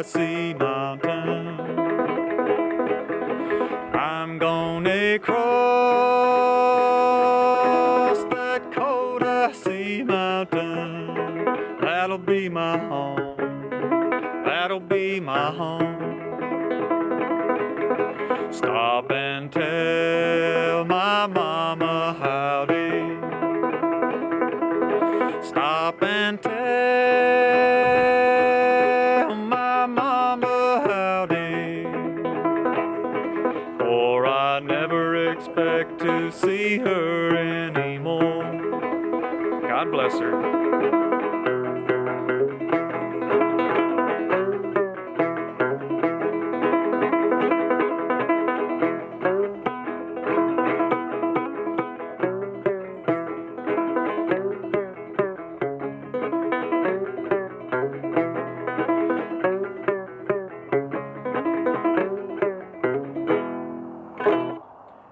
Sea Mountain. I'm gonna cross that cold icy mountain. That'll be my home. That'll be my home. Stop and tell my mama howdy. Stop and tell my mama howdy. For I never expect to see her anymore. God bless her.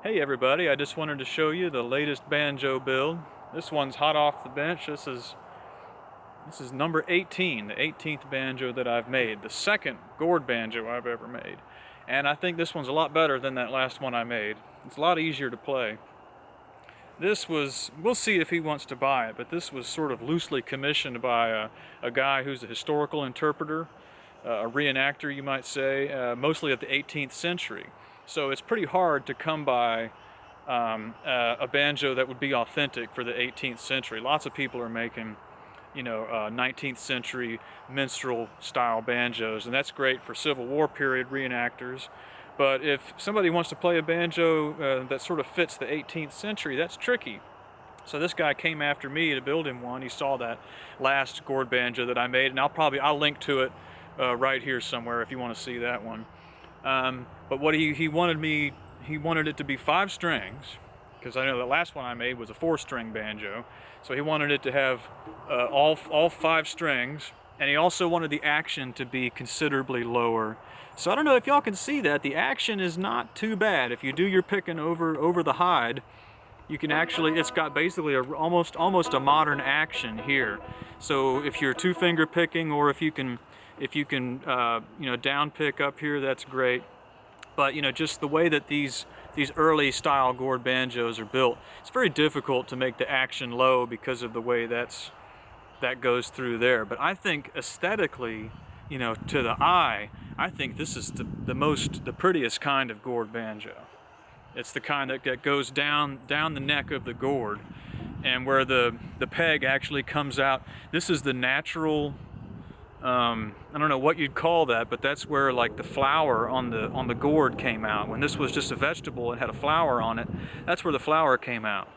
Hey everybody, I just wanted to show you the latest banjo build. This one's hot off the bench. This is number 18, the 18th banjo that I've made, the second gourd banjo I've ever made. And I think this one's a lot better than that last one I made. It's a lot easier to play. This was, we'll see if he wants to buy it, but this was sort of loosely commissioned by a guy who's a historical interpreter, a reenactor you might say, mostly of the 18th century. So it's pretty hard to come by a banjo that would be authentic for the 18th century. Lots of people are making, 19th century minstrel style banjos, and that's great for Civil War period reenactors. But if somebody wants to play a banjo that sort of fits the 18th century, that's tricky. So this guy came after me to build him one. He saw that last gourd banjo that I made, and I'll link to it right here somewhere if you want to see that one. But what he wanted it to be 5 strings, because I know the last one I made was a 4-string banjo. So he wanted it to have all 5 strings, and he also wanted the action to be considerably lower. So I don't know if y'all can see that. The action is not too bad. If you do your picking over the hide, you can actually, it's got basically almost a modern action here. So if you're 2-finger picking, or if you can down pick up here, that's great. But just the way that these early style gourd banjos are built, it's very difficult to make the action low because of the way that goes through there. But I think aesthetically, to the eye, I think this is the prettiest kind of gourd banjo. It's the kind that goes down the neck of the gourd, and where the peg actually comes out. This is the natural, I don't know what you'd call that, but that's where like the flower on the gourd came out. When this was just a vegetable, it had a flower on it. That's where the flower came out.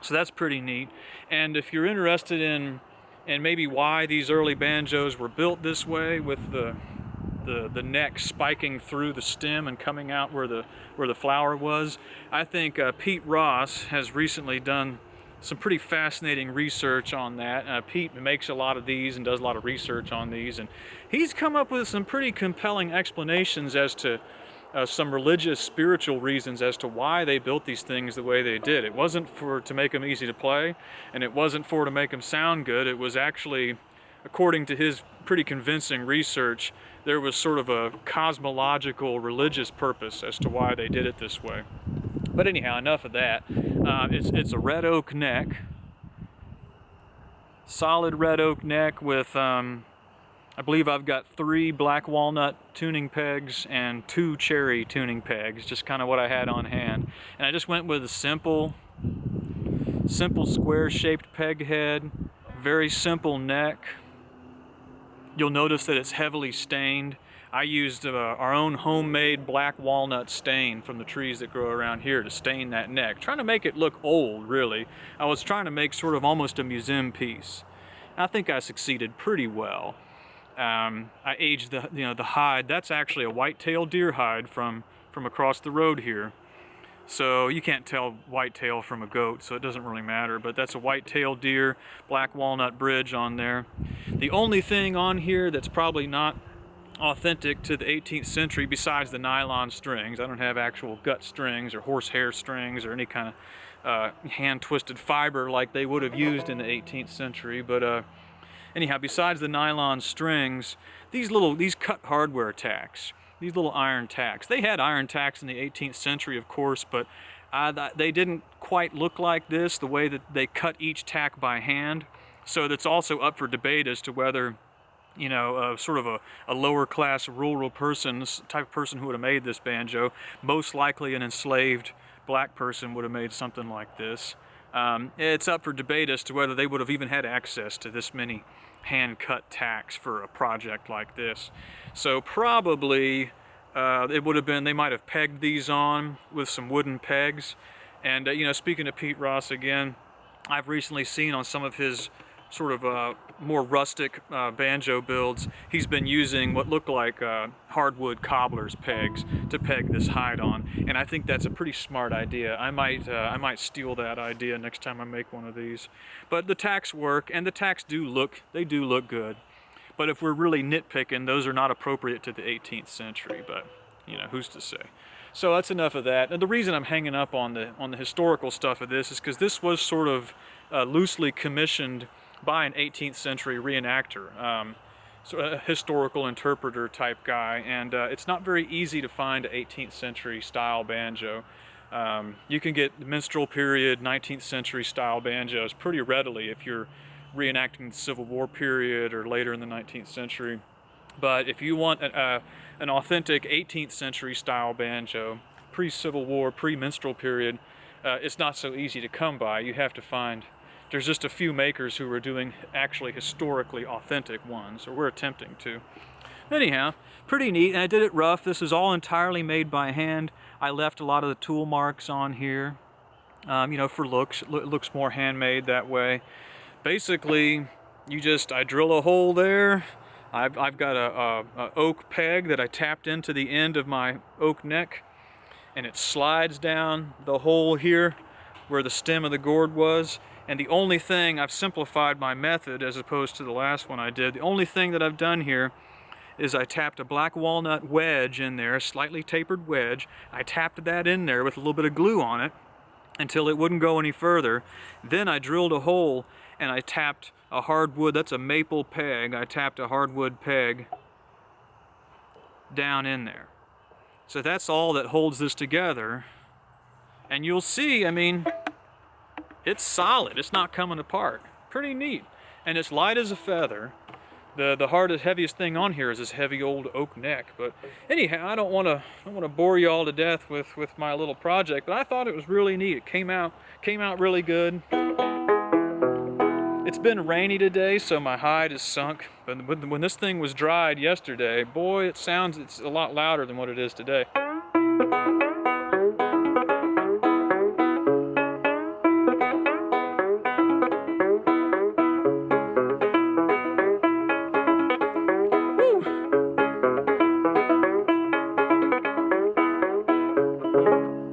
So that's pretty neat. And if you're interested in maybe why these early banjos were built this way, with the neck spiking through the stem and coming out where the flower was, I think Pete Ross has recently done some pretty fascinating research on that. Pete makes a lot of these and does a lot of research on these, and he's come up with some pretty compelling explanations as to some religious, spiritual reasons as to why they built these things the way they did. It wasn't to make them easy to play, and it wasn't to make them sound good. It was actually, according to his pretty convincing research, there was sort of a cosmological, religious purpose as to why they did it this way. But anyhow, enough of that. It's a red oak neck, solid red oak neck with, I believe I've got 3 black walnut tuning pegs and 2 cherry tuning pegs, just kind of what I had on hand. And I just went with a simple square-shaped peg head, very simple neck. You'll notice that it's heavily stained. I used our own homemade black walnut stain from the trees that grow around here to stain that neck, trying to make it look old, really. I was trying to make sort of almost a museum piece. I think I succeeded pretty well. I aged the hide. That's actually a white-tailed deer hide from across the road here. So you can't tell whitetail from a goat, so it doesn't really matter, but that's a white-tailed deer, black walnut bridge on there. The only thing on here that's probably not authentic to the 18th century, besides the nylon strings — I don't have actual gut strings or horsehair strings or any kind of hand-twisted fiber like they would have used in the 18th century, but anyhow, besides the nylon strings, these cut hardware tacks, these little iron tacks. They had iron tacks in the 18th century, of course, but they didn't quite look like this, the way that they cut each tack by hand. So that's also up for debate as to whether, you know, sort of a lower class rural person, this type of person who would have made this banjo, most likely an enslaved black person would have made something like this. It's up for debate as to whether they would have even had access to this many hand-cut tacks for a project like this. So probably it would have been, they might have pegged these on with some wooden pegs. And you know, speaking of Pete Ross again, I've recently seen on some of his sort of more rustic banjo builds, he's been using what look like hardwood cobbler's pegs to peg this hide on, and I think that's a pretty smart idea. I might steal that idea next time I make one of these. But the tacks work, and the tacks do look good. But if we're really nitpicking, those are not appropriate to the 18th century. But you know, who's to say? So that's enough of that. And the reason I'm hanging up on the historical stuff of this is because this was sort of loosely commissioned by an 18th century reenactor, so a historical interpreter type guy, and it's not very easy to find an 18th century style banjo. You can get the minstrel period, 19th century style banjos pretty readily if you're reenacting the Civil War period or later in the 19th century. But if you want an authentic 18th century style banjo, pre-Civil War, pre-minstrel period, it's not so easy to come by. You have to find, there's just a few makers who are doing actually historically authentic ones, or we're attempting to. Anyhow, pretty neat, and I did it rough. This is all entirely made by hand. I left a lot of the tool marks on here, you know, for looks. It looks more handmade that way. Basically, I drill a hole there. I've got a oak peg that I tapped into the end of my oak neck, and it slides down the hole here where the stem of the gourd was. And the only thing, I've simplified my method as opposed to the last one I did, the only thing that I've done here is I tapped a black walnut wedge in there, a slightly tapered wedge. I tapped that in there with a little bit of glue on it until it wouldn't go any further. Then I drilled a hole and I tapped a hardwood, that's a maple peg, I tapped a hardwood peg down in there. So that's all that holds this together. And you'll see, I mean, it's solid, it's not coming apart. Pretty neat. And it's light as a feather. The hardest, heaviest thing on here is this heavy old oak neck. But anyhow, I don't want to bore you all to death with my little project, but I thought it was really neat. It came out really good. It's been rainy today, so my hide is sunk. But when this thing was dried yesterday, boy, it's a lot louder than what it is today.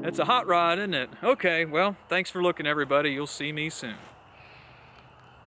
It's a hot rod, isn't it? Okay, well, thanks for looking, everybody. You'll see me soon.